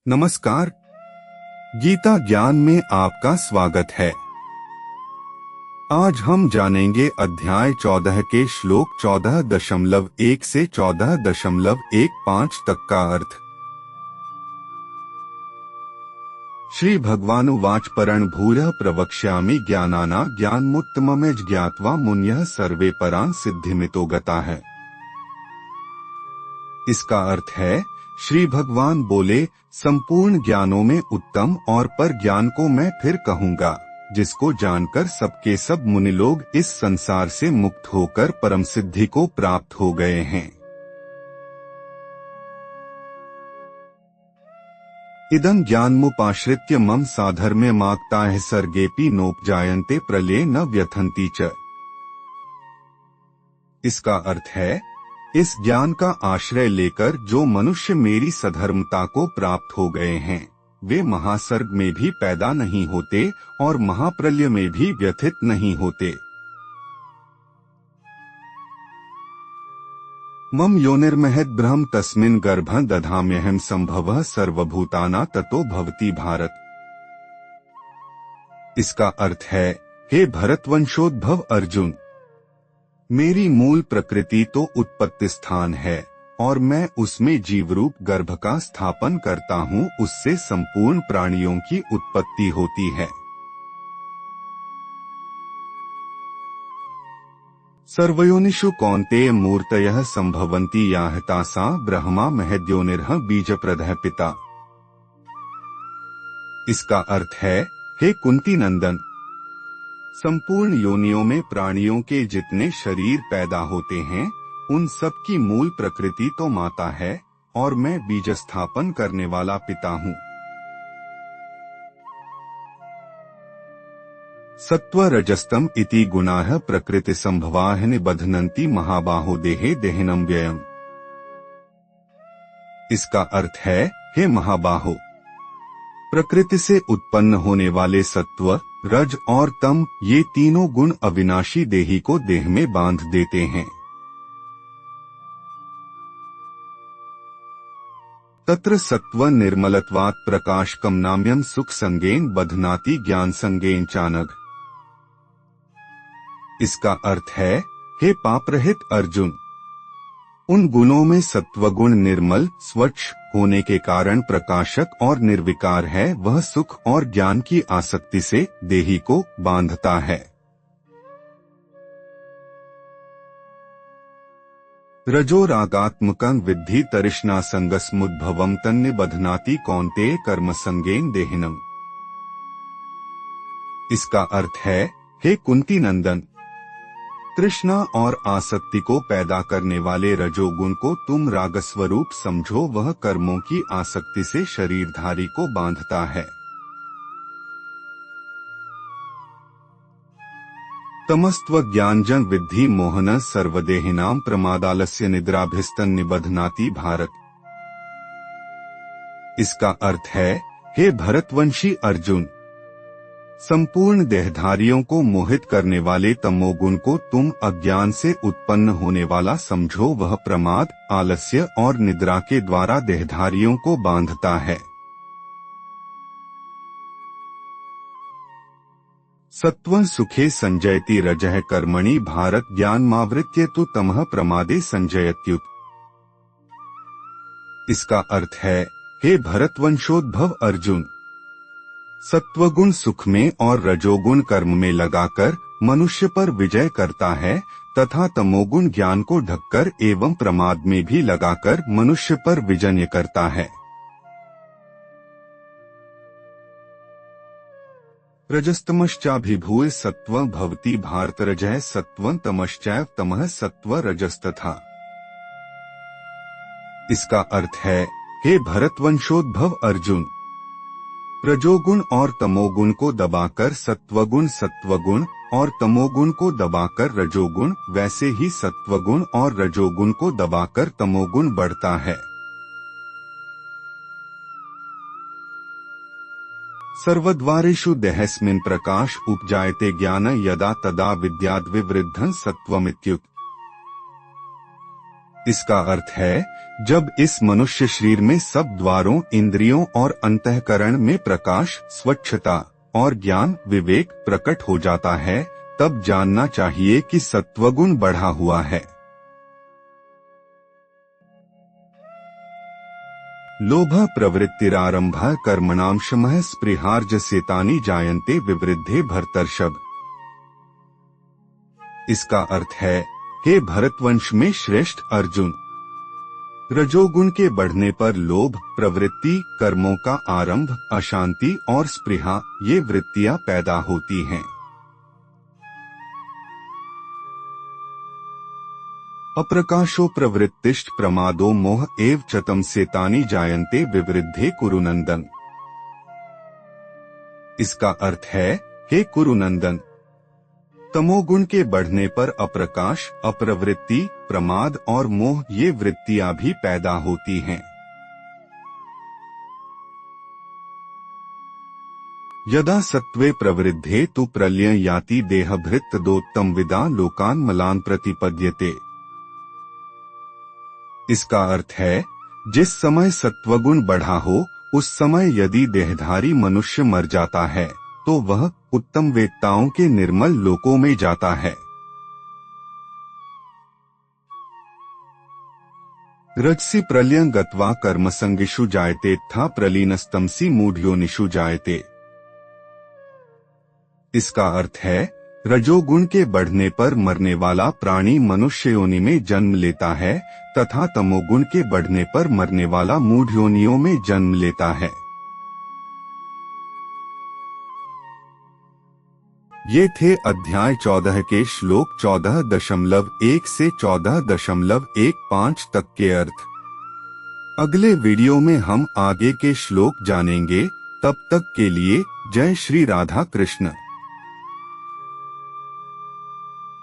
नमस्कार। गीता ज्ञान में आपका स्वागत है। आज हम जानेंगे अध्याय 14 के श्लोक 14.1 से 14.15 तक का अर्थ। श्री भगवानुवाच परं भूयः प्रवक्ष्यामि ज्ञानाना ज्ञानमुत्तममेज ज्ञात्वा मुनयः सर्वे परां सिद्धिमितो गता है। इसका अर्थ है, श्री भगवान बोले, संपूर्ण ज्ञानों में उत्तम और पर ज्ञान को मैं फिर कहूँगा, जिसको जानकर सबके सब मुनि लोग इस संसार से मुक्त होकर परम सिद्धि को प्राप्त हो गए हैं। इदं ज्ञानमुपाश्रित्य मम साधर्म्यमागताः सर्गेऽपि नोपजायन्ते प्रलये न व्यथन्ति च। इसका अर्थ है, इस ज्ञान का आश्रय लेकर जो मनुष्य मेरी सधर्मता को प्राप्त हो गए हैं, वे महासर्ग में भी पैदा नहीं होते और महाप्रलय में भी व्यथित नहीं होते। मम योनिर्महद् ब्रह्म तस्मिन् गर्भं दधाम्यहं संभवः सर्वभूतानां ततो भवति भारत। इसका अर्थ है, हे भरतवंशोद्भव अर्जुन, मेरी मूल प्रकृति तो उत्पत्ति स्थान है और मैं उसमें जीवरूप गर्भ का स्थापन करता हूँ, उससे संपूर्ण प्राणियों की उत्पत्ति होती है। सर्वयोनिषु कौन्तेय मूर्तयः संभवन्ति याः तासां ब्रह्मा महद्योनिर्ह बीजप्रदः पिता। इसका अर्थ है, हे कुंती नंदन, संपूर्ण योनियों में प्राणियों के जितने शरीर पैदा होते हैं, उन सब की मूल प्रकृति तो माता है और मैं बीज स्थापन करने वाला पिता हूँ। सत्व रजस्तम इति गुणाः प्रकृति संभवाः निबध्नन्ति महाबाहो देहे देहिनम व्ययम्। इसका अर्थ है, हे महाबाहो, प्रकृति से उत्पन्न होने वाले सत्व, रज और तम, ये तीनों गुण अविनाशी देही को देह में बांध देते हैं। तत्र सत्व निर्मलत्वात् प्रकाशकम नाम्यम सुख संगेन बध्नाति ज्ञान संगेन चानघ। इसका अर्थ है, हे पापरहित अर्जुन, उन गुणों में सत्वगुण निर्मल स्वच्छ होने के कारण प्रकाशक और निर्विकार है, वह सुख और ज्ञान की आसक्ति से देही को बांधता है। रजो रागात्मकं विद्धि तरिष्णा संगस्मुद्भवं तन्निबध्नाति कौन्तेय कर्म संगेन देहिनम। इसका अर्थ है, हे कुंती नंदन, तृष्णा और आसक्ति को पैदा करने वाले रजोगुण को तुम रागस्वरूप समझो, वह कर्मों की आसक्ति से शरीरधारी को बांधता है। तमस्त्व ज्ञानजं विद्धि मोहन सर्वदेहिनां प्रमादालस्य निद्राभिस्तन निबध्नाति भारत। इसका अर्थ है, हे भरतवंशी अर्जुन, संपूर्ण देहधारियों को मोहित करने वाले तमोगुण को तुम अज्ञान से उत्पन्न होने वाला समझो, वह प्रमाद, आलस्य और निद्रा के द्वारा देहधारियों को बांधता है। सत्वं सुखे संजयति रजः कर्मणि भारत ज्ञानमावृत्य तु तमः प्रमादे संजयत्युत। इसका अर्थ है, हे भरतवंशोद्भव अर्जुन, सत्वगुण सुख में और रजोगुण कर्म में लगाकर मनुष्य पर विजय करता है तथा तमोगुण ज्ञान को ढककर एवं प्रमाद में भी लगाकर मनुष्य पर विजय करता है। रजस्तमश्चाभिभूय सत्वं भवति भारत रजः सत्वं तमश्चैव तमः सत्व रजस्तथा। इसका अर्थ है, हे भरतवंशोद्भव अर्जुन, रजोगुण और तमोगुण को दबाकर सत्वगुण और तमोगुण को दबाकर रजोगुण, वैसे ही सत्वगुण और रजोगुण को दबाकर तमोगुण बढ़ता है। सर्वद्वारेषु देहस्मिन् प्रकाश उपजायते ज्ञान यदा तदा विद्याद् विवृद्धं सत्वमित्युत। इसका अर्थ है, जब इस मनुष्य शरीर में सब द्वारों, इंद्रियों और अंतःकरण में प्रकाश, स्वच्छता और ज्ञान, विवेक प्रकट हो जाता है, तब जानना चाहिए कि सत्वगुण बढ़ा हुआ है। लोभ प्रवृत्तिरारंभ कर्मणां शमः स्पृहार्जसेतानि जायन्ते विवृद्धे भरतर्षभ। इसका अर्थ है, हे भरतवंश में श्रेष्ठ अर्जुन, रजोगुण के बढ़ने पर लोभ, प्रवृत्ति, कर्मों का आरंभ, अशांति और स्पृहा ये वृत्तियां पैदा होती हैं। अप्रकाशो प्रवृत्तिश्च प्रमादो मोह एव च तमसेतानि जायन्ते विवृद्धे कुरुनंदन। इसका अर्थ है, हे कुरुनंदन, तमोगुण के बढ़ने पर अप्रकाश, अप्रवृत्ति, प्रमाद और मोह ये वृत्तियां भी पैदा होती हैं। यदा सत्वे प्रवृद्धे तु प्रलय याति देहभृत दोत्तम विदा लोकान मलान प्रतिपद्यते। इसका अर्थ है, जिस समय सत्वगुण बढ़ा हो, उस समय यदि देहधारी मनुष्य मर जाता है, तो वह उत्तम वेत्ताओं के निर्मल लोकों में जाता है। रजसी प्रलयं गत्वा कर्मसंगिषु जायते तथा प्रलीनस्तमसी मूढ़योनिषु जायते। इसका अर्थ है, रजोगुण के बढ़ने पर मरने वाला प्राणी मनुष्य योनि में जन्म लेता है तथा तमोगुण के बढ़ने पर मरने वाला मूढ़ योनियों में जन्म लेता है। ये थे अध्याय 14 के श्लोक 14.1 से 14.15 तक के अर्थ। अगले वीडियो में हम आगे के श्लोक जानेंगे। तब तक के लिए जय श्री राधा कृष्ण।